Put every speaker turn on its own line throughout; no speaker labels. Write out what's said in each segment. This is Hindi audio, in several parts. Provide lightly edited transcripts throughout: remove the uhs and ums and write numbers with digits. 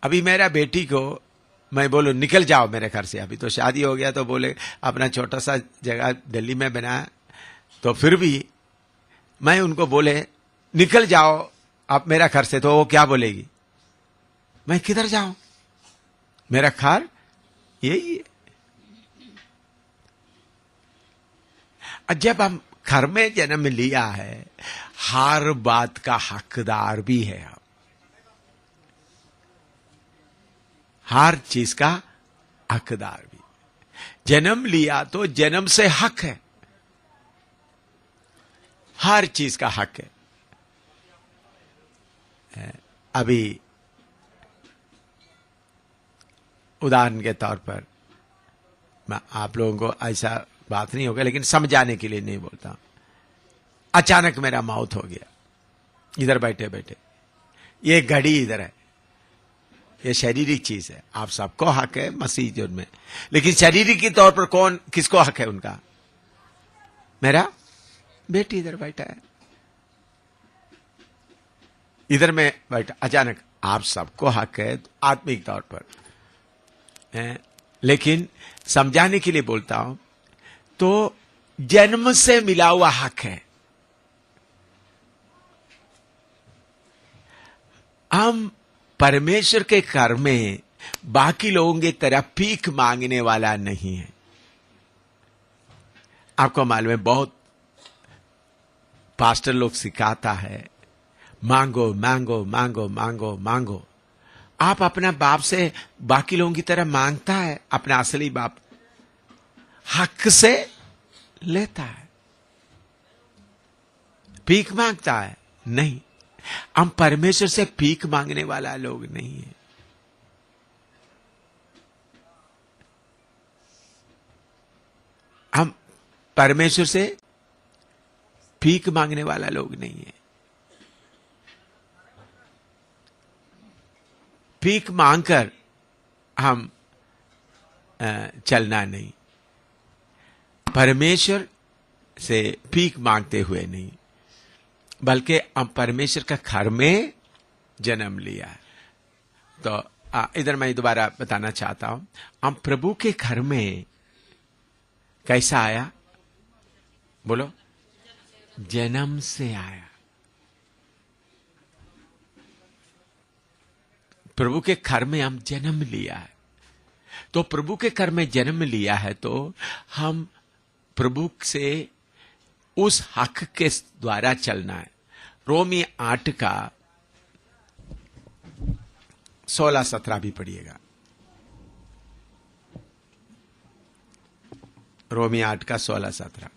अभी मेरा बेटी को मैं बोलूं निकल जाओ मेरे घर से, अभी तो शादी हो गया तो बोले अपना छोटा सा जगह दिल्ली में बनाया, तो फिर भी मैं उनको बोले निकल जाओ आप मेरा घर से, तो वो क्या बोलेगी, मैं किधर जाऊं, मेरा घर यही है। जब हम घर में जन्म लिया है, हर बात का हकदार भी है हम, हर चीज का हकदार भी। जन्म लिया तो जन्म से हक है, हर चीज का हक है। अभी उदाहरण के तौर पर मैं आप लोगों को ऐसा बात नहीं होगा, लेकिन समझाने के लिए नहीं बोलता। अचानक मेरा मौत हो गया, इधर बैठे बैठे, ये घड़ी इधर है, ये शारीरिक चीज है, आप सबको हक है मसीह में, लेकिन शारीरिक के तौर पर कौन किसको हक है उनका, मेरा बेटी इधर बैठा है, इधर में बैठा, अचानक आप सबको हक है आत्मिक तौर पर है, लेकिन समझाने के लिए बोलता हूं, तो जन्म से मिला हुआ हक है। हम परमेश्वर के घर में बाकी लोगों की तरह भीख मांगने वाला नहीं है। आपको मालूम है बहुत पास्टर लोग सिखाता है मांगो मांगो मांगो मांगो मांगो। आप अपना बाप से बाकी लोगों की तरह मांगता है, अपना असली बाप हक से लेता है, भीख मांगता है नहीं। हम परमेश्वर से भीख मांगने वाला लोग नहीं है। हम परमेश्वर से भीख मांगने वाला लोग नहीं है। भीख मांगकर हम चलना नहीं, परमेश्वर से भीख मांगते हुए नहीं, बल्कि हम परमेश्वर का घर में जन्म लिया है। तो इधर मैं दोबारा बताना चाहता हूं, हम प्रभु के घर में कैसा आया, बोलो, जन्म से आया। प्रभु के घर में हम जन्म लिया है, तो प्रभु के घर में जन्म लिया है तो हम प्रभु से उस हक के द्वारा चलना है। रोमी 8 का 16-17 भी पढ़िएगा। रोमी 8 का 16-17।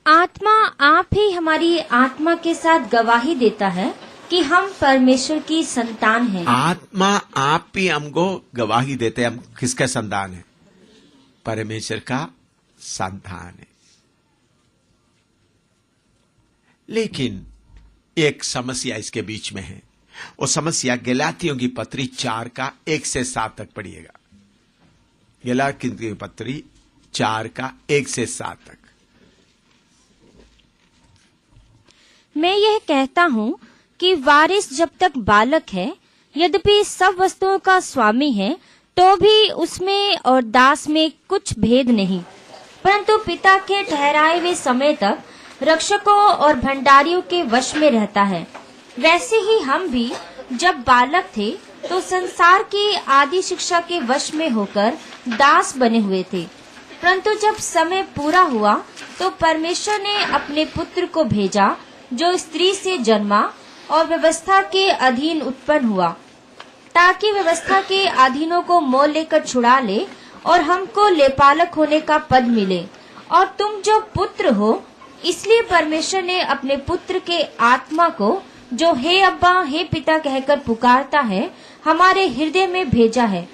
आत्मा आप ही हमारी आत्मा के साथ गवाही देता है कि हम परमेश्वर की संतान हैं।
आत्मा आप ही हमको गवाही देते हैं, हम किसका संतान है, परमेश्वर का संतान है। लेकिन एक समस्या इसके बीच में है, वो समस्या गलातियों की पत्री 4 का 1 से 7 तक पढ़िएगा। गलातियों की पत्री 4 का 1 से 7 तक।
मैं यह कहता हूँ कि वारिस जब तक बालक है, यद्यपि सब वस्तुओं का स्वामी है, तो भी उसमें और दास में कुछ भेद नहीं, परंतु पिता के ठहराए हुए समय तक रक्षकों और भंडारियों के वश में रहता है। वैसे ही हम भी जब बालक थे तो संसार की आदि शिक्षा के वश में होकर दास बने हुए थे, परंतु जब समय पूरा हुआ तो परमेश्वर ने अपने पुत्र को भेजा, जो स्त्री से जन्मा और व्यवस्था के अधीन उत्पन्न हुआ, ताकि व्यवस्था के अधीनों को मोल लेकर छुड़ा ले और हमको लेपालक होने का पद मिले। और तुम जो पुत्र हो, इसलिए परमेश्वर ने अपने पुत्र के आत्मा को, जो हे अब्बा हे पिता कहकर पुकारता है, हमारे हृदय में भेजा है।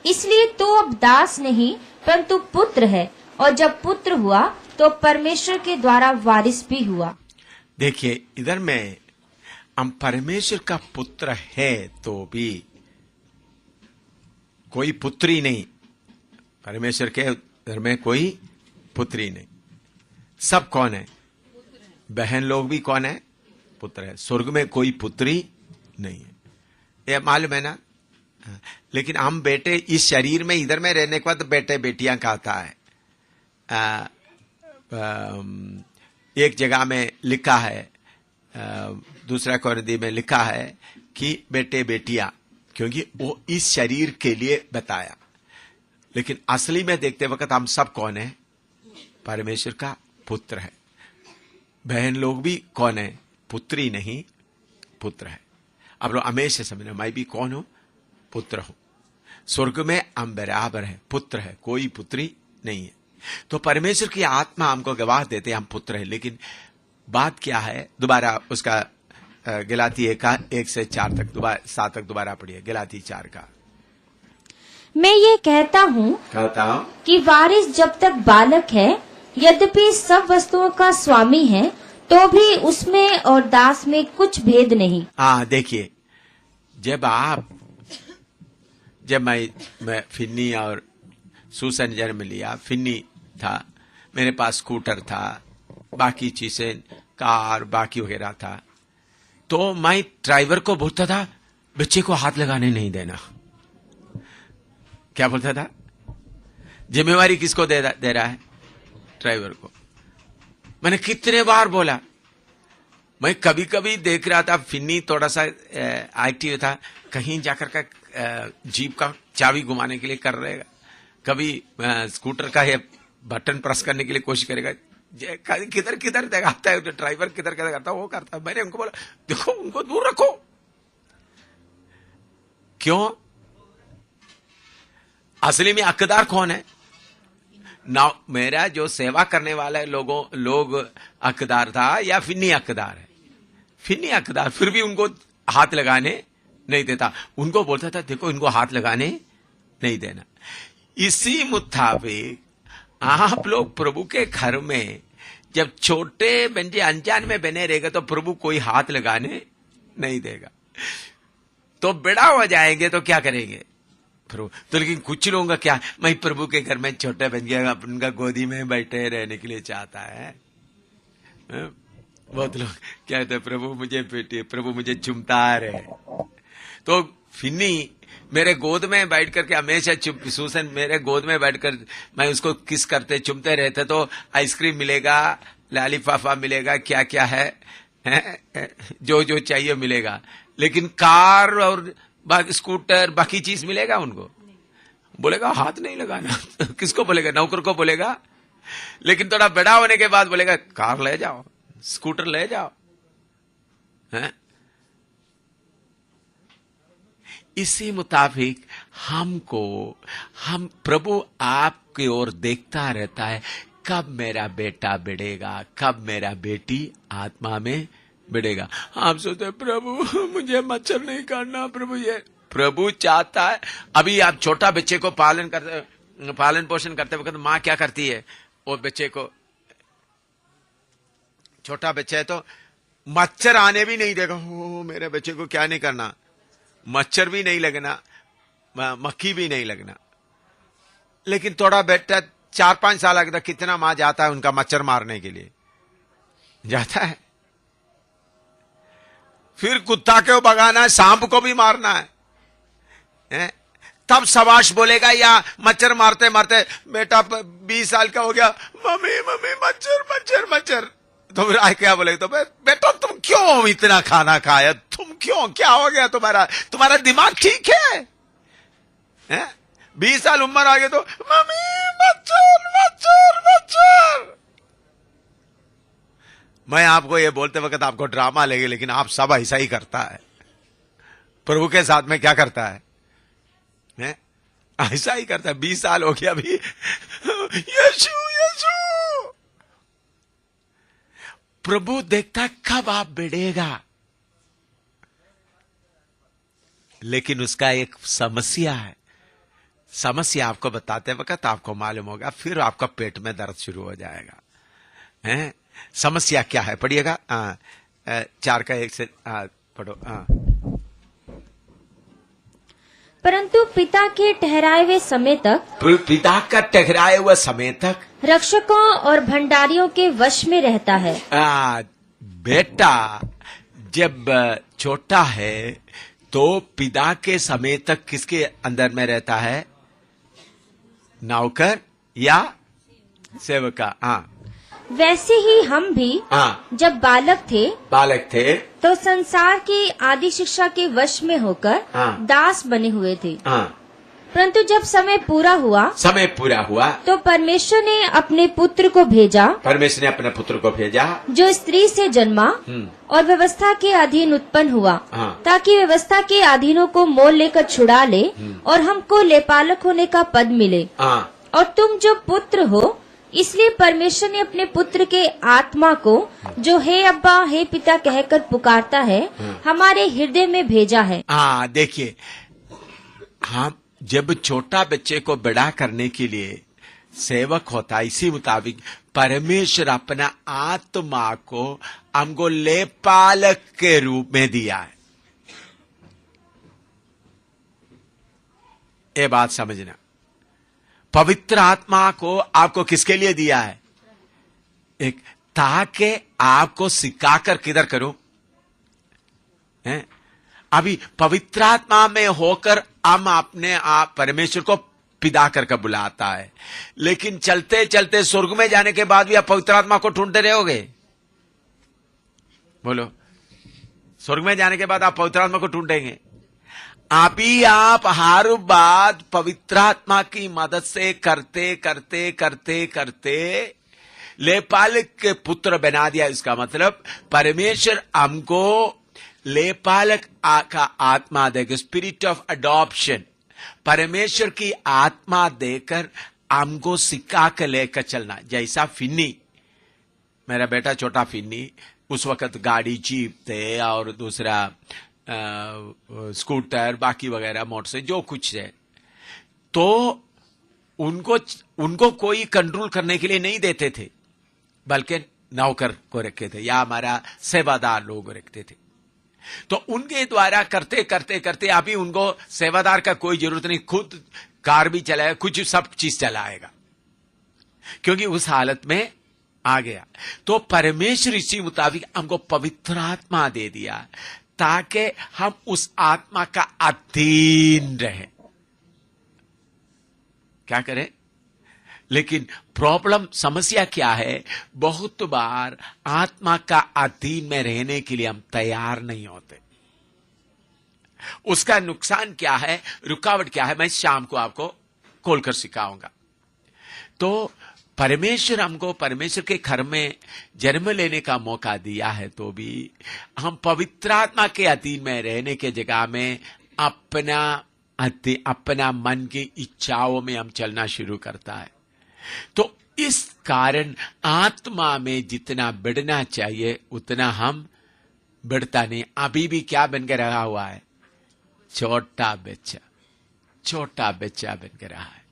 इसलिए तो अब दास नहीं परंतु पुत्र है, और जब पुत्र हुआ तो परमेश्वर के द्वारा वारिस भी हुआ।
देखिए इधर में हम परमेश्वर का पुत्र है तो भी कोई पुत्री नहीं, परमेश्वर के घर में कोई पुत्री नहीं। सब कौन है, बहन लोग भी कौन है, पुत्र है। स्वर्ग में कोई पुत्री नहीं है, ये मालूम है ना, लेकिन हम बेटे इस शरीर में इधर में रहने के बाद बेटे बेटियां कहता है। एक जगह में लिखा है, दूसरा कोरिन्थी में लिखा है कि बेटे बेटियां, क्योंकि वो इस शरीर के लिए बताया। लेकिन असली में देखते वक्त हम सब कौन है? परमेश्वर का पुत्र है। बहन लोग भी कौन है? पुत्री नहीं, पुत्र है। अब लोग हमेशा समझना, मैं भी कौन हूं? पुत्र हूं। स्वर्ग में हम बराबर है, पुत्र है, कोई पुत्री नहीं है। तो परमेश्वर की आत्मा हमको गवाह देते हम पुत्र है। लेकिन बात क्या है? दोबारा उसका गलाती 1 से 4 तक, दोबारा 7 तक दोबारा पढ़िए। गलाती 4 का।
मैं ये कहता हूँ कि वारिस जब तक बालक है, यद्यपि सब वस्तुओं का स्वामी है, तो भी उसमें और दास में कुछ भेद नहीं।
हाँ, देखिए, जब मैं फिन्नी और सूसन जन्म लिया, फिन्नी था, मेरे पास स्कूटर था, बाकी चीजें कार बाकी वगैरह था, तो मैं ड्राइवर को बोलता था बच्चे को हाथ लगाने नहीं देना। क्या बोलता था? जिम्मेवारी किसको दे रहा है? ड्राइवर को। मैंने कितने बार बोला। मैं कभी कभी देख रहा था, फिन्नी थोड़ा सा एक्टिव था, कहीं जाकर का जीप का चाबी घुमाने के लिए कर रहेगा, कभी स्कूटर का ये बटन प्रेस करने के लिए कोशिश करेगा, किधर किधर दिखाता है ड्राइवर, किधर किधर करता है, वो करता है। मैंने उनको बोला देखो, उनको दूर रखो। क्यों? असली में हकदार कौन है? ना मेरा जो सेवा करने वाला है लोग हकदार था, या फिन्नी हकदार है? फिन्नी हकदार। फिर भी उनको हाथ लगाने नहीं देता। उनको बोलता था देखो, इनको हाथ लगाने नहीं देना। इसी मुताबिक आप लोग प्रभु के घर में जब छोटे बच्चे अनजान में बने रहेगा, तो प्रभु कोई हाथ लगाने नहीं देगा। तो बड़ा हो जाएंगे तो क्या करेंगे प्रभु? तो लेकिन कुछ लोगों का क्या, मैं प्रभु के घर में छोटे बन गया, उनका गोदी में बैठे रहने के लिए चाहता है। बहुत लोग कहते हैं प्रभु मुझे बेटी, प्रभु मुझे चुमता रहे। तो फिन्नी मेरे गोद में बैठ करके हमेशा सूसन मेरे गोद में बैठकर मैं उसको किस करते चुमते रहते, तो आइसक्रीम मिलेगा, लालीफाफा मिलेगा, क्या क्या है, जो जो चाहिए मिलेगा। लेकिन कार और स्कूटर बाकी चीज मिलेगा उनको? बोलेगा हाथ नहीं लगाना। किसको बोलेगा? नौकर को बोलेगा। लेकिन थोड़ा बड़ा होने के बाद बोलेगा कार ले जाओ, स्कूटर ले जाओ। इसी मुताबिक हम प्रभु आपकी ओर देखता रहता है, कब मेरा बेटा बढ़ेगा, कब मेरा बेटी आत्मा में बढ़ेगा। आप सोचते प्रभु मुझे मच्छर नहीं काटना, प्रभु चाहता है। अभी आप छोटा बच्चे को पालन पोषण करते वक्त माँ क्या करती है? वो बच्चे को, छोटा बच्चा है तो मच्छर आने भी नहीं देगा। ओ मेरे बच्चे को क्या नहीं करना, मच्छर भी नहीं लगना, मक्खी भी नहीं लगना। लेकिन थोड़ा बेटा 4-5 साल लगता, कितना माँ जाता है उनका मच्छर मारने के लिए? जाता है। फिर कुत्ता को भगाना है, सांप को भी मारना है, तब शाबाश बोलेगा। या मच्छर मारते मारते बेटा 20 साल का हो गया, मम्मी मम्मी मच्छर मच्छर मच्छर, तो फिर क्या बोलेगा? तो बेटा तुम क्यों इतना खाना खाया, तुम क्यों, क्या हो गया तुम्हारा दिमाग ठीक है? 20 साल उम्र आ गए तो मम्मी मच्छर मच्छर मच्छर। मैं आपको ये बोलते वक्त आपको ड्रामा लगे, लेकिन आप सब ऐसा ही करता है। प्रभु के साथ में क्या करता है? ऐसा ही करता है। 20 साल हो गया अभी, यीशु यीशु। प्रभु देखता है कब आप बढ़ेगा। लेकिन उसका एक समस्या है। समस्या आपको बताते वक्त आपको मालूम होगा, फिर आपका पेट में दर्द शुरू हो जाएगा। समस्या क्या है? पढ़िएगा 4 का 1 से पढ़ो।
परंतु पिता के ठहराए हुए समय तक,
पिता का ठहराए हुए समय तक
रक्षकों और भंडारियों के वश में रहता है।
बेटा जब छोटा है तो पिता के समय तक किसके अंदर में रहता है? नौकर या सेवका? हाँ।
वैसे ही हम भी
हाँ,
जब बालक थे
तो
संसार की आदि शिक्षा के वश में होकर
हाँ।
दास बने हुए थे।
हाँ,
परंतु जब समय पूरा हुआ तो परमेश्वर ने अपने पुत्र को भेजा, जो स्त्री से जन्मा और व्यवस्था के अधीन उत्पन्न हुआ,
हाँ।
ताकि व्यवस्था के अधीनों को मोल लेकर छुड़ा ले और हमको लेपालक होने का पद मिले।
हाँ।
और तुम जो पुत्र हो, इसलिए परमेश्वर ने अपने पुत्र के आत्मा को, जो हे अब्बा हे पिता कहकर पुकारता है, हमारे हृदय में भेजा है।
हाँ, देखिए, हम जब छोटा बच्चे को बड़ा करने के लिए सेवक होता है, इसी मुताबिक परमेश्वर अपना आत्मा को हमको लेपालक के रूप में दिया है। ये बात समझना। पवित्र आत्मा को आपको किसके लिए दिया है? एक, ताकि आपको सिखाकर किधर करूं? अभी पवित्र आत्मा में होकर हम अपने आप परमेश्वर को पिता करके बुलाता है, लेकिन चलते चलते स्वर्ग में जाने के बाद भी आप पवित्र आत्मा को ढूंढते रहोगे? बोलो, स्वर्ग में जाने के बाद आप पवित्र आत्मा को ढूंढेंगे? अभी आप हर बात पवित्र आत्मा की मदद से करते करते करते करते लेपालक के पुत्र बना दिया। इसका मतलब परमेश्वर हमको लेपालक का आत्मा देकर, स्पिरिट ऑफ अडॉप्शन, परमेश्वर की आत्मा देकर हमको सिखा कर लेकर चलना। जैसा फिन्नी, मेरा बेटा छोटा फिन्नी, उस वक्त गाड़ी जीप थे और दूसरा स्कूटर, बाकी वगैरह मोटरसाइकिल जो कुछ है, तो उनको कोई कंट्रोल करने के लिए नहीं देते थे, बल्कि नौकर को रखे थे या हमारा सेवादार लोग रखते थे। तो उनके द्वारा करते करते करते अभी उनको सेवादार का कोई जरूरत नहीं, खुद कार भी चलाएगा, कुछ सब चीज चलाएगा, क्योंकि उस हालत में आ गया। तो परमेश्वर इसी मुताबिक हमको पवित्र आत्मा दे दिया ताकि हम उस आत्मा का अधीन रहे। क्या करें? लेकिन प्रॉब्लम, समस्या क्या है? बहुत बार आत्मा का अधीन में रहने के लिए हम तैयार नहीं होते। उसका नुकसान क्या है, रुकावट क्या है, मैं शाम को आपको खोलकर सिखाऊंगा। तो परमेश्वर हमको परमेश्वर के घर में जन्म लेने का मौका दिया है, तो भी हम पवित्र आत्मा के अधीन में रहने के जगह में अपना मन की इच्छाओं में हम चलना शुरू करता है। तो इस कारण आत्मा में जितना बढ़ना चाहिए उतना हम बढ़ता नहीं। अभी भी क्या बन के रहा हुआ है? छोटा बच्चा बन के रहा है।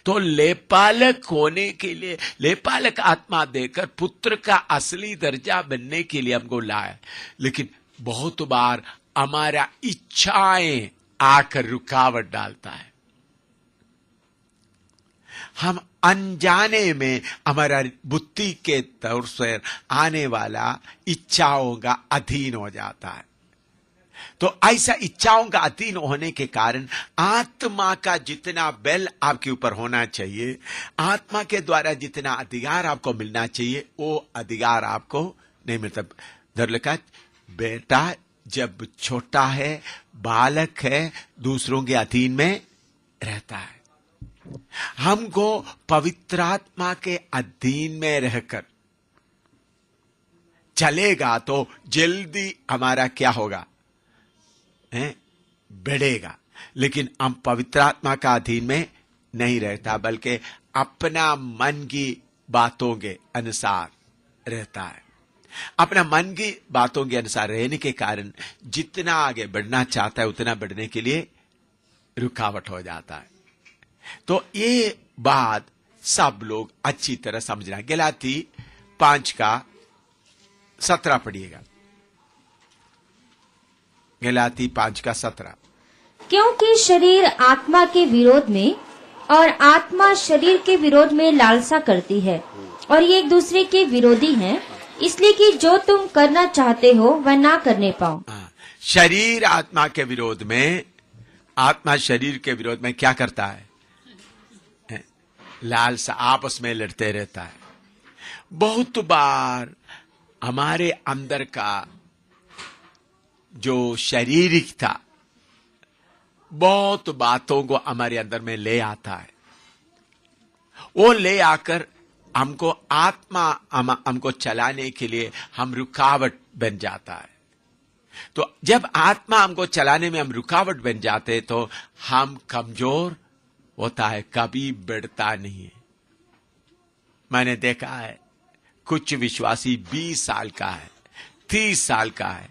तो लेपालक होने के लिए, लेपालक आत्मा देकर पुत्र का असली दर्जा बनने के लिए हमको लाया, लेकिन बहुत बार हमारा इच्छाएं आकर रुकावट डालता है। हम अनजाने में हमारा बुद्धि के तौर से आने वाला इच्छाओं का अधीन हो जाता है। तो ऐसा इच्छाओं का अधीन होने के कारण आत्मा का जितना बल आपके ऊपर होना चाहिए, आत्मा के द्वारा जितना अधिकार आपको मिलना चाहिए, वो अधिकार आपको नहीं मिलता। दरअसल बेटा जब छोटा है, बालक है, दूसरों के अधीन में रहता है। हमको पवित्र आत्मा के अधीन में रहकर चलेगा तो जल्दी हमारा क्या होगा? बढ़ेगा। लेकिन हम पवित्र आत्मा का अधीन में नहीं रहता, बल्कि अपना मन की बातों के अनुसार रहता है। अपना मन की बातों के अनुसार रहने के कारण जितना आगे बढ़ना चाहता है उतना बढ़ने के लिए रुकावट हो जाता है। तो ये बात सब लोग अच्छी तरह समझना। गलाती 5:17 पढ़िएगा। गलाती 5:17।
क्योंकि शरीर आत्मा के विरोध में और आत्मा शरीर के विरोध में लालसा करती है, और ये एक दूसरे के विरोधी हैं, इसलिए कि जो तुम करना चाहते हो वह ना करने पाओ।
शरीर आत्मा के विरोध में, आत्मा शरीर के विरोध में क्या करता है? लालसा आपस में लड़ते रहता है। बहुत बार हमारे अंदर का जो शारीरिक था बहुत बातों को हमारे अंदर में ले आता है। वो ले आकर हमको आत्मा हमको चलाने के लिए हम रुकावट बन जाता है। तो जब आत्मा हमको चलाने में हम रुकावट बन जाते तो हम कमजोर होता है, कभी बढ़ता नहीं है। मैंने देखा है कुछ विश्वासी 20 साल का है, 30 साल का है,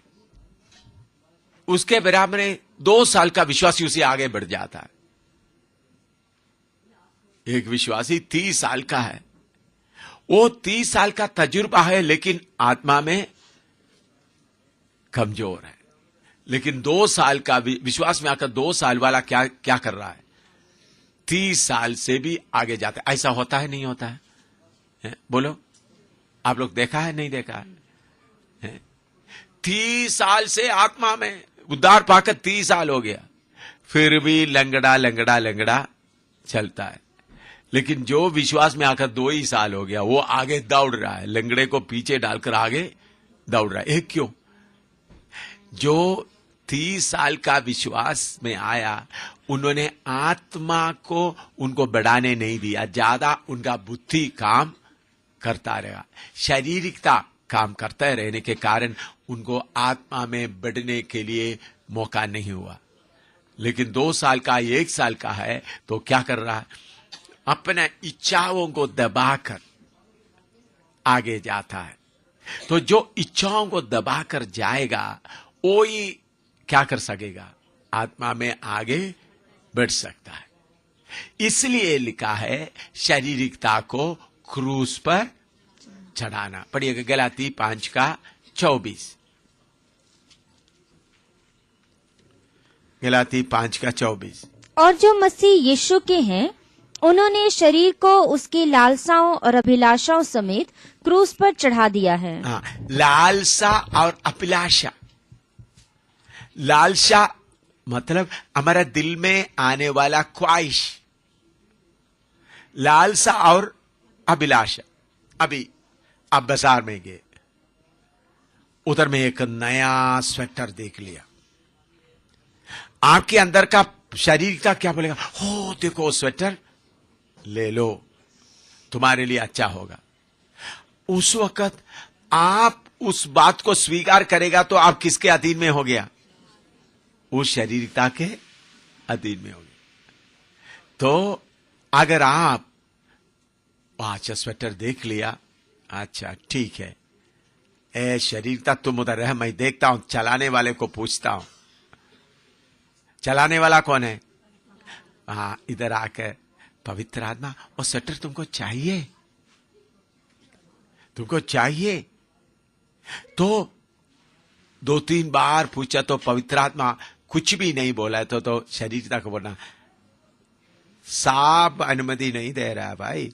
उसके बराबर 2 साल का विश्वासी उसे आगे बढ़ जाता है। एक विश्वासी 30 साल का है, वो 30 साल का तजुर्बा है लेकिन आत्मा में कमजोर है। लेकिन 2 साल का विश्वास में आकर 2 साल वाला क्या कर रहा है? 30 साल से भी आगे जाता है। ऐसा होता है नहीं होता है? बोलो, आप लोग देखा है नहीं देखा है? 30 साल से आत्मा में उद्धार पाकर 30 साल हो गया, फिर भी लंगड़ा चलता है। लेकिन जो विश्वास में आकर 2 ही साल हो गया वो आगे दौड़ रहा है, लंगड़े को पीछे डालकर आगे दौड़ रहा है। क्यों? जो 30 साल का विश्वास में आया उन्होंने आत्मा को उनको बढ़ाने नहीं दिया, ज्यादा उनका बुद्धि काम करता रहा, शारीरिकता काम करते रहने के कारण उनको आत्मा में बढ़ने के लिए मौका नहीं हुआ। लेकिन 2 साल का 1 साल का है तो क्या कर रहा है? अपने इच्छाओं को दबाकर आगे जाता है। तो जो इच्छाओं को दबाकर जाएगा वो ही क्या कर सकेगा? आत्मा में आगे बढ़ सकता है। इसलिए लिखा है शारीरिकता को क्रूस पर चढ़ाना। पढ़िएगा गलाती 5:24। गलाती 5:24।
और जो मसीह यीशु के हैं उन्होंने शरीर को उसकी लालसाओं और अभिलाषाओं समेत क्रूस पर चढ़ा दिया है।
हाँ, लालसा और अभिलाषा। लालसा मतलब हमारा दिल में आने वाला ख्वाहिश, लालसा और अभिलाषा। अभी आप बाजार में गए, उधर में एक नया स्वेटर देख लिया, आपके अंदर का शरीर का क्या बोलेगा? हो देखो स्वेटर ले लो, तुम्हारे लिए अच्छा होगा। उस वक्त आप उस बात को स्वीकार करेगा तो आप किसके अधीन में हो गया? उस शारीरिकता के अधीन में हो गया। तो अगर आप अच्छा स्वेटर देख लिया, अच्छा ठीक है, ए शारीरिकता तुम उधर रह, मैं देखता हूं, चलाने वाले को पूछता हूं। चलाने वाला कौन है? हाँ, इधर आकर पवित्र आत्मा, और स्वेटर तुमको चाहिए? तुमको चाहिए? तो 2-3 बार पूछा तो पवित्र आत्मा कुछ भी नहीं बोला है तो शरीरता को बोलना, साफ अनुमति नहीं दे रहा है भाई।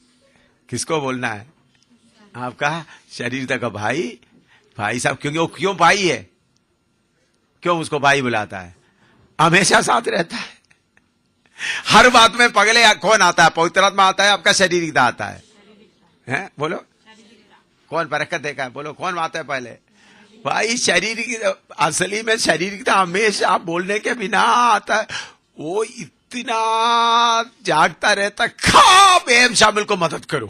किसको बोलना है? आपका शरीरता का भाई साहब। क्योंकि वो क्यों भाई है? क्यों उसको भाई बुलाता है? हमेशा साथ रहता है, हर बात में पगले कौन आता है? पवित्र आत्मा आता है, आपका शरीरता आता है? बोलो, कौन बरकत देखा है? बोलो, कौन आता है पहले? भाई शरीर की, असली में शरीरता हमेशा बोलने के बिना आता है। वो इतना जागता रहता, खाब एम शामिल को मदद करूं।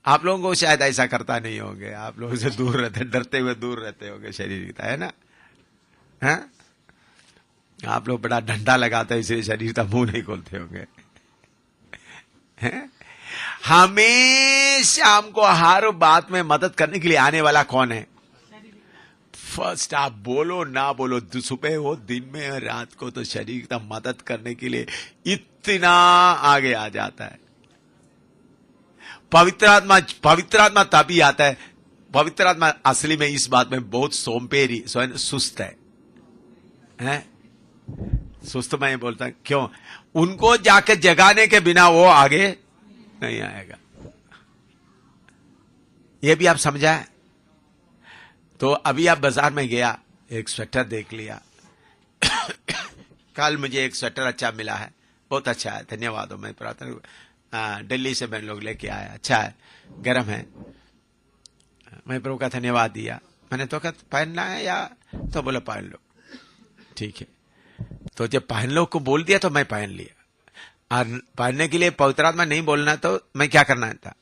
आप लोगों को शायद ऐसा करता नहीं होंगे, आप लोगों से दूर रहते, डरते हुए दूर रहते होंगे शरीरता, है ना? हैं? आप लोग बड़ा डंडा लगाते हैं इसलिए शरीरता मुंह नहीं खोलते होंगे। हैं? हमेशा हमको हर बात में मदद करने के लिए आने वाला कौन है? फर्स्ट, आप बोलो ना बोलो, सुबह हो, दिन में, रात को, तो शरीर का मदद करने के लिए इतना आगे आ जाता है। पवित्र आत्मा तभी आता है। पवित्र आत्मा असली में इस बात में बहुत सोमपेरी, सुस्त है? सुस्त मैं बोलता हूं, क्यों? उनको जाके जगाने के बिना वो आगे नहीं आएगा। ये भी आप समझाए? तो अभी आप बाजार में गया, एक स्वेटर देख लिया। कल मुझे एक स्वेटर अच्छा मिला है, बहुत अच्छा है, धन्यवाद हो, मैं प्रार्थना दिल्ली से मैं लोग लेके आया, अच्छा है, गर्म है। मैं प्रभु का धन्यवाद दिया। मैंने तो कहा पहनना है या, तो बोला पहन लो, ठीक है। तो जब पहन लो को बोल दिया तो मैं पहन लिया। और पहनने के लिए पवित्र आत्मा नहीं बोलना तो मैं क्या करना था,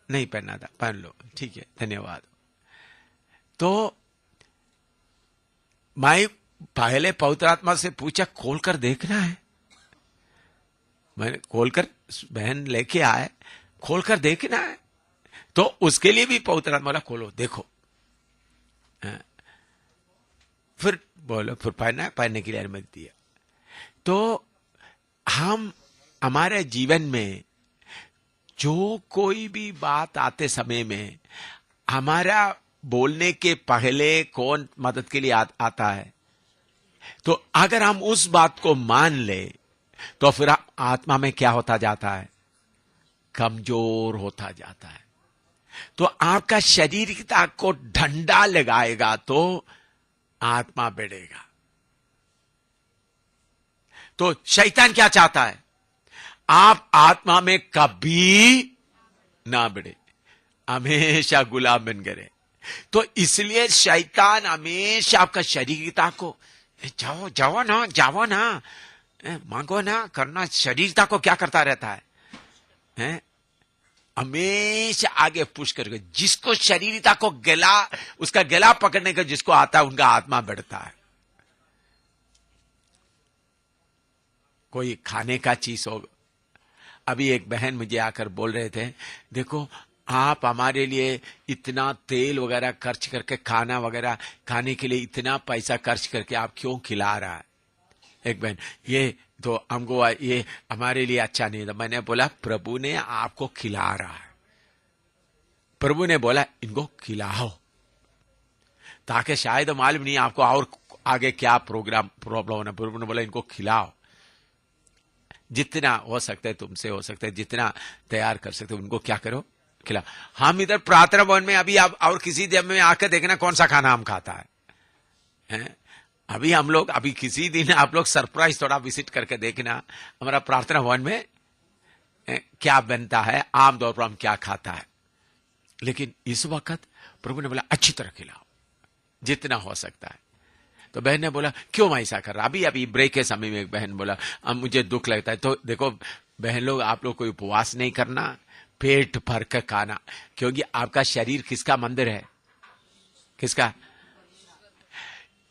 नहीं पहनना था, पहन लो, ठीक है, धन्यवाद। तो मैं पहले पवित्र आत्मा से पूछा खोलकर देखना है। मैंने खोलकर, बहन लेके आए, खोलकर देखना है। तो उसके लिए भी पवित्र आत्मा बोला खोलो देखो। फिर बोलो, फिर पहनना है, पहनने के लिए अनुमति दिया। तो हम हमारे जीवन में जो कोई भी बात आते समय में हमारा बोलने के पहले कौन मदद के लिए आता है, तो अगर हम उस बात को मान ले तो फिर आत्मा में क्या होता जाता है, कमजोर होता जाता है। तो आपका शारीरिकता को डंडा लगाएगा तो आत्मा बढ़ेगा। तो शैतान क्या चाहता है, आप आत्मा में कभी ना बढ़े, हमेशा गुलाम बन गए। तो इसलिए शैतान हमेशा आपका शारीरिकता को जाओ जाओ ना, जाओ ना, मांगो ना, करना, शारीरिकता को क्या करता रहता है, हमेशा आगे पुश करके। जिसको शारीरिकता को गला, उसका गला पकड़ने का जिसको आता है, उनका आत्मा बढ़ता है। कोई खाने का चीज हो, अभी एक बहन मुझे आकर बोल रहे थे, देखो आप हमारे लिए इतना तेल वगैरह खर्च करके, खाना वगैरह खाने के लिए इतना पैसा खर्च करके आप क्यों खिला रहा है। एक बहन, ये तो हमको ये हमारे लिए अच्छा नहीं था। मैंने बोला प्रभु ने आपको खिला रहा है, प्रभु ने बोला इनको खिलाओ, ताकि शायद मालूम नहीं आपको और आगे क्या प्रॉब्लम होना। प्रभु ने बोला इनको खिलाओ, जितना हो सकता है तुमसे हो सकता है, जितना तैयार कर सकते हो उनको क्या करो, खिला। हम इधर प्रार्थना भवन में अभी आप और किसी दिन में आकर देखना कौन सा खाना हम खाता है। अभी हम लोग, अभी किसी दिन आप लोग सरप्राइज थोड़ा विजिट करके देखना हमारा प्रार्थना भवन में क्या बनता है, आमतौर पर हम क्या खाता है। लेकिन इस वक्त प्रभु ने बोला अच्छी तरह खिलाओ, जितना हो सकता है। तो बहन ने बोला क्यों मैं ऐसा कर रहा। अभी ब्रेक के समय में एक बहन बोला अब मुझे दुख लगता है। तो देखो बहन लोग, आप लोग कोई उपवास नहीं करना, पेट भर कर खाना, क्योंकि आपका शरीर किसका मंदिर है, किसका।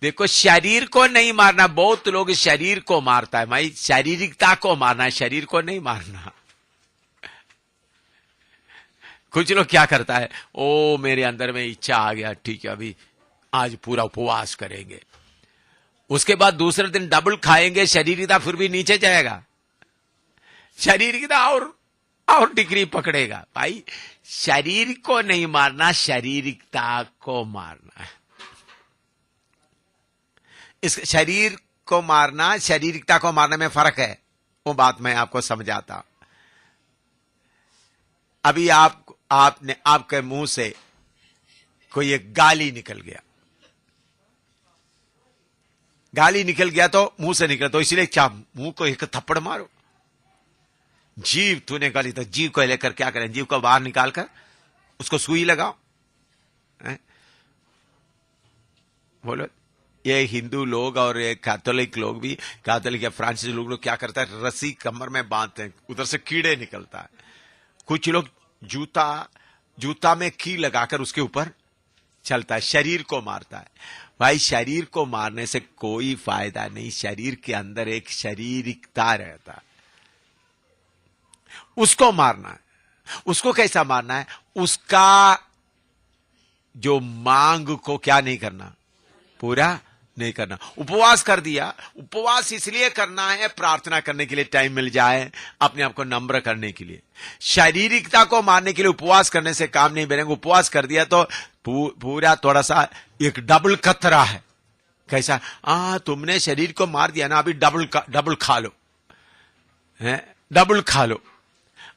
देखो शरीर को नहीं मारना, बहुत लोग शरीर को मारता है, मैं शारीरिकता को मारना, शरीर को नहीं मारना। कुछ लोग क्या करता है, ओ मेरे अंदर में इच्छा आ गया, ठीक है अभी आज पूरा उपवास करेंगे, उसके बाद दूसरे दिन डबल खाएंगे, शारीरिकता फिर भी नीचे जाएगा, शारीरिकता और डिग्री पकड़ेगा। भाई शरीर को नहीं मारना, शारीरिकता को मारना है। इस शरीर को मारना, शारीरिकता को मारने में फर्क है, वो बात मैं आपको समझाता। अभी आपने आपके मुंह से कोई एक गाली निकल गया, गाली निकल गया तो मुंह से निकला, तो इसलिए क्या मुंह को एक थप्पड़ मारो। जीव तूने गाली, तो जीव को लेकर क्या करें, जीव को बाहर निकालकर उसको सुई लगाओ। बोलो ये हिंदू लोग और ये कैथोलिक लोग भी, कैथोलिक या फ्रांसीसी लोग क्या करता है, रस्सी कमर में बांधते हैं, उधर से कीड़े निकलता है। कुछ लोग जूता में की लगाकर उसके ऊपर चलता है, शरीर को मारता है। भाई शरीर को मारने से कोई फायदा नहीं, शरीर के अंदर एक शारीरिकता रहता है, उसको मारना है। उसको कैसा मारना है, उसका जो मांग को क्या नहीं करना, पूरा नहीं करना। उपवास कर दिया, उपवास इसलिए करना है प्रार्थना करने के लिए टाइम मिल जाए, अपने आप को नम्र करने के लिए। शारीरिकता को मारने के लिए उपवास करने से काम नहीं बनेगा। उपवास कर दिया तो पूरा थोड़ा सा एक डबल खतरा है। कैसा, तुमने शरीर को मार दिया ना, अभी डबल खा लो, डबल खा लो।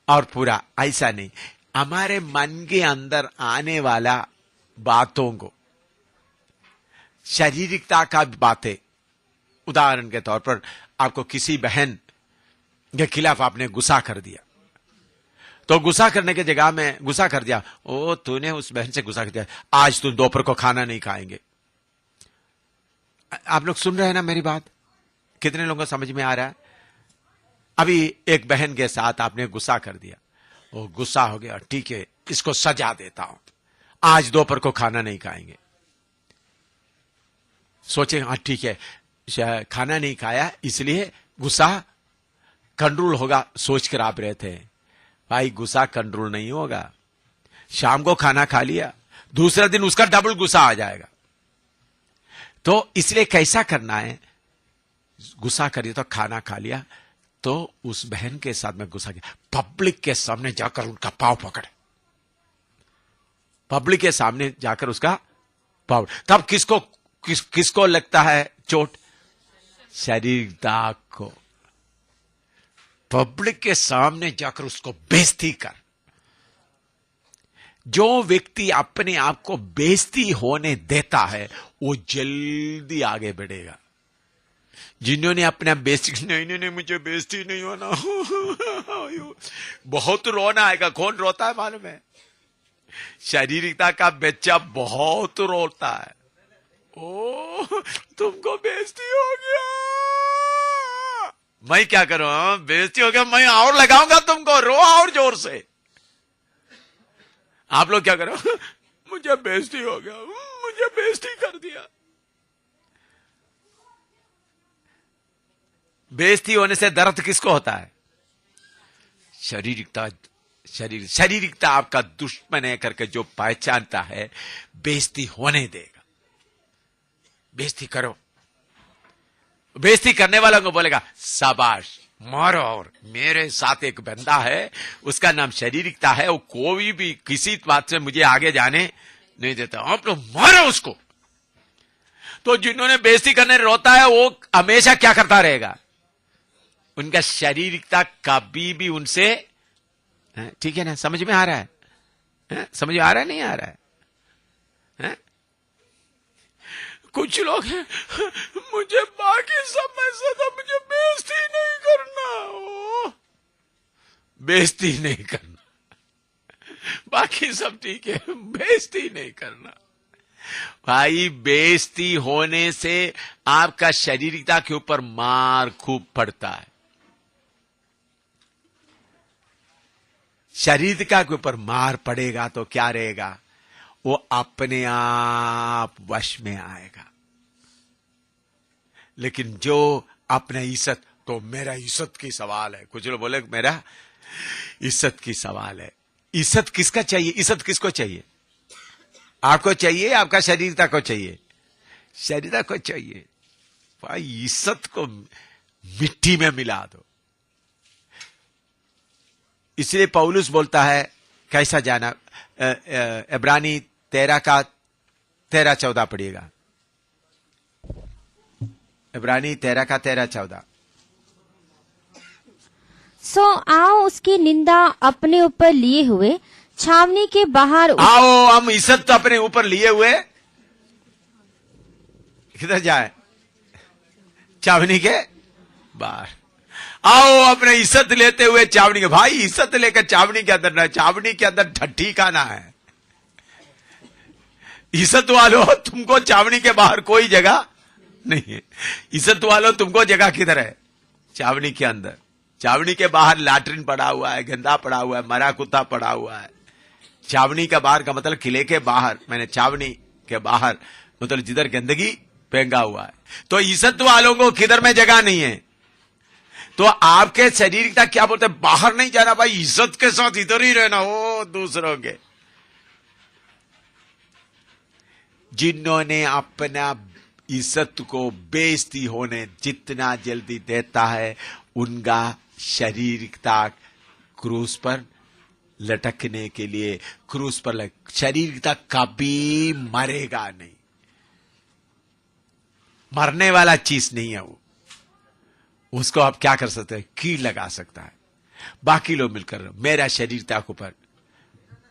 और पूरा ऐसा नहीं, हमारे मन के अंदर आने वाला बातों को शारीरिकता का बातें, उदाहरण के तौर पर आपको किसी बहन के खिलाफ आपने गुस्सा कर दिया, तो गुस्सा करने की जगह में गुस्सा कर दिया, ओ तूने उस बहन से गुस्सा कर दिया, आज तुम दोपहर को खाना नहीं खाएंगे। आप लोग सुन रहे हैं ना मेरी बात? कितने लोगों को समझ में आ रहा है? अभी एक बहन के साथ आपने गुस्सा कर दिया, वो गुस्सा हो गया, ठीक है इसको सजा देता हूं, आज दोपहर को खाना नहीं खाएंगे। सोचे हाँ ठीक है, खाना नहीं खाया इसलिए गुस्सा कंट्रोल होगा, सोचकर आप रहे थे। भाई गुस्सा कंट्रोल नहीं होगा। शाम को खाना खा लिया, दूसरा दिन उसका डबल गुस्सा आ जाएगा। तो इसलिए कैसा करना है, गुस्सा करिए तो खाना खा लिया, तो उस बहन के साथ में गुस्सा किया, पब्लिक के सामने जाकर उनका पांव पकड़े, पब्लिक के सामने जाकर उसका पांव, तब किसको लगता है चोट? शारीरिकता को। पब्लिक के सामने जाकर उसको बेइज्जती कर। जो व्यक्ति अपने आप को बेइज्जती होने देता है वो जल्दी आगे बढ़ेगा। जिन्होंने अपना बेइज्जती, नहीं मुझे बेइज्जती नहीं होना, बहुत रोना आएगा। कौन रोता है मालूम है? शारीरिकता का बच्चा बहुत रोता है। ओ तुमको बेइज्जती हो गया, मैं क्या करूं? बेइज्जती हो गया, मैं और लगाऊंगा तुमको, रो और जोर से। आप लोग क्या करो? मुझे बेइज्जती हो गया, मुझे बेइज्जती कर दिया। बेइज्जती होने से दर्द किसको होता है? शारीरिकता आपका दुश्मन है करके जो पहचानता है, बेइज्जती होने देगा। बेइज्जती करो, बेइज्जती करने वालों को बोलेगा शाबाश मारो। और मेरे साथ एक बंदा है, उसका नाम शारीरिकता है, वो कोई भी किसी बात से मुझे आगे जाने नहीं देता, आप लोग मारो उसको। तो जिन्होंने बेइज्जती करने रोता है वो हमेशा क्या करता रहेगा? उनका शारीरिकता कभी भी उनसे, ठीक है ना? समझ में आ रहा है? समझ में आ रहा है नहीं आ रहा है? कुछ लोग हैं, मुझे बाकी सब में से तो मुझे बेइज्जती नहीं करना, बेइज्जती नहीं करना, बाकी सब ठीक है, बेइज्जती नहीं करना। भाई बेइज्जती होने से आपका शारीरिकता के ऊपर मार खूब पड़ता है। शारीरिकता के ऊपर मार पड़ेगा तो क्या रहेगा? वो अपने आप वश में आएगा। लेकिन जो अपने इज्जत, तो मेरा इज्जत की सवाल है, कुछ लोग बोले मेरा इज्जत की सवाल है। इज्जत किसका चाहिए? इज्जत किसको चाहिए? आपको चाहिए? आपका शारीरिकता को चाहिए? शारीरिकता को चाहिए। भाई इज्जत को मिट्टी में मिला दो। इसलिए पौलुस बोलता है, कैसा जाना? इब्रानी 13 का 13-14 पढ़िएगा। इब्रानी 13 का 13-14।
सो आओ उसकी निंदा अपने ऊपर लिए हुए छावनी के बाहर,
आओ हम इज्जत तो अपने ऊपर लिए हुए किधर जाए? छावनी के बाहर। आओ अपने इज्जत लेते हुए छावनी के, भाई इज्जत लेकर छावनी के अंदर ना, छावनी के अंदर ठट्ठी खाना है। इज्जत वालों तुमको छावनी के बाहर कोई जगह नहीं है। इज्जत वालों तुमको जगह किधर है? छावनी के अंदर। छावनी के बाहर लैट्रिन पड़ा हुआ है, गंदा पड़ा हुआ है, मरा कुत्ता पड़ा हुआ है। छावनी का बाहर का मतलब किले के बाहर, मैंने छावनी के बाहर मतलब जिधर गंदगी फेंका हुआ है। तो इज्जत वालों को किधर में जगह नहीं है। तो आपके शरीर का क्या बोलते हैं? बाहर नहीं जाना भाई, इज्जत के साथ इधर ही रहना हो दूसरों के। जिन्होंने अपना इज्जत को बेइज्जती होने जितना जल्दी देता है, उनका शारीरिकता क्रूस पर लटकने के लिए, क्रूस पर शारीरिकता कभी मरेगा नहीं। मरने वाला चीज नहीं है वो। उसको आप क्या कर सकते हैं? कील लगा सकता है। बाकी लोग मिलकर, मेरा शारीरिकता के ऊपर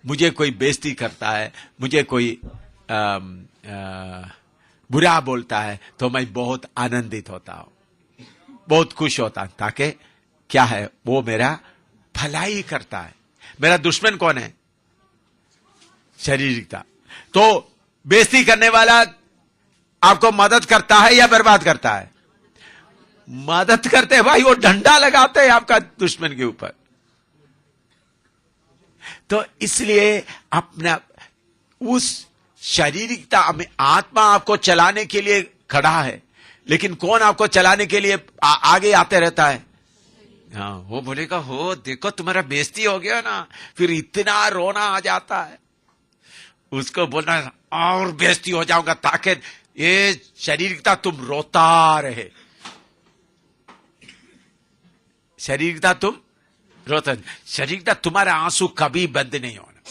मुझे कोई बेइज्जती करता है, मुझे कोई बुरा बोलता है तो मैं बहुत आनंदित होता हूं, बहुत खुश होता हूं, ताकि क्या है, वो मेरा भलाई करता है। मेरा दुश्मन कौन है? शारीरिकता। तो बेइज्जती करने वाला आपको मदद करता है या बर्बाद करता है? मदद करते हैं भाई, वो डंडा लगाते हैं आपका दुश्मन के ऊपर। तो इसलिए अपना उस शारीरिकता में आत्मा आपको चलाने के लिए खड़ा है, लेकिन कौन आपको चलाने के लिए आगे आते रहता है? हाँ, वो बोलेगा हो देखो तुम्हारा बेइज्जती हो गया ना, फिर इतना रोना आ जाता है। उसको बोलना और बेइज्जती हो जाऊंगा, ताकि ये शारीरिकता तुम रोता रहे। शारीरिकता तुम रोता, शारीरिकता तुम्हारा आंसू कभी बंद नहीं होना,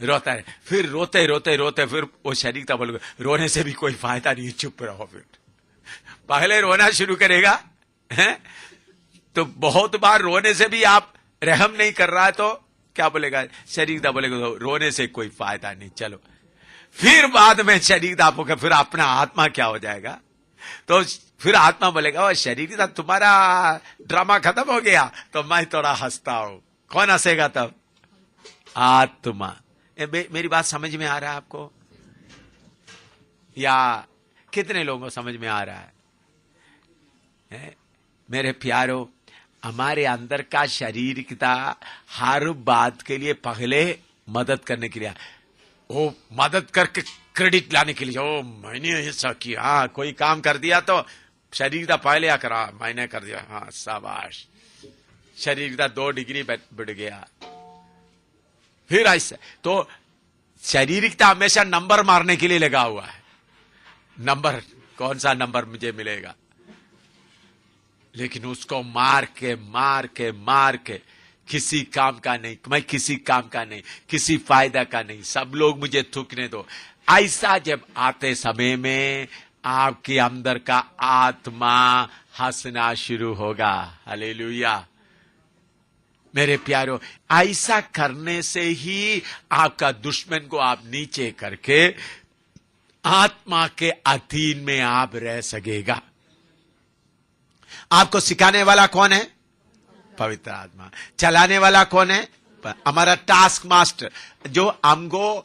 रोता है। फिर रोते रोते रोते फिर वो शारीरिकता बोलेगा रोने से भी कोई फायदा नहीं, चुप रहो। फिर पहले रोना शुरू करेगा है? तो बहुत बार रोने से भी आप रहम नहीं कर रहा है, तो क्या बोलेगा? शारीरिकता बोलेगा रोने से कोई फायदा नहीं, चलो। फिर बाद में शारीरिकता आपको, फिर अपना आत्मा क्या हो जाएगा? तो फिर आत्मा बोलेगा वो शारीरिकता तुम्हारा ड्रामा खत्म हो गया तो मैं थोड़ा हंसता हूं। कौन हंसेगा तब? आत्मा। मेरी बात समझ में आ रहा है आपको, या कितने लोगों को समझ में आ रहा है? मेरे प्यारो, हमारे अंदर का शारीरिकता हर बात के लिए पहले मदद करने के लिए, वो मदद करके क्रेडिट लाने के लिए, ओ मैंने ऐसा किया, हाँ कोई काम कर दिया तो शारीरिकता पहले आकर मैंने कर दिया, हाँ शाबाश, शारीरिकता 2 डिग्री बढ़ गया। फिर ऐसा तो शारीरिकता हमेशा नंबर मारने के लिए लगा हुआ है। नंबर, कौन सा नंबर मुझे मिलेगा? लेकिन उसको मार के मार के मार के किसी काम का नहीं, मैं किसी काम का नहीं, किसी फायदा का नहीं, सब लोग मुझे थूकने दो। ऐसा जब आते समय में आपके अंदर का आत्मा हंसना शुरू होगा। हालेलुया। मेरे प्यारो, ऐसा करने से ही आपका दुश्मन को आप नीचे करके आत्मा के अधीन में आप रह सकेगा। आपको सिखाने वाला कौन है? पवित्र आत्मा। चलाने वाला कौन है? हमारा टास्क मास्टर, जो हमको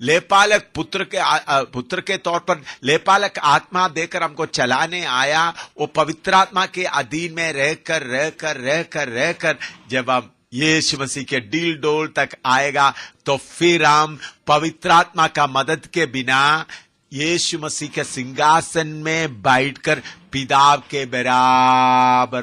लेपालक पुत्र के तौर पर लेपालक आत्मा देकर हमको चलाने आया। वो पवित्र आत्मा के अधीन में रहकर रहकर रहकर रहकर जब हम यीशु मसीह के डील डोल तक आएगा, तो फिर हम पवित्र आत्मा का मदद के बिना यीशु मसीह के सिंहासन में बैठकर पिता के बराबर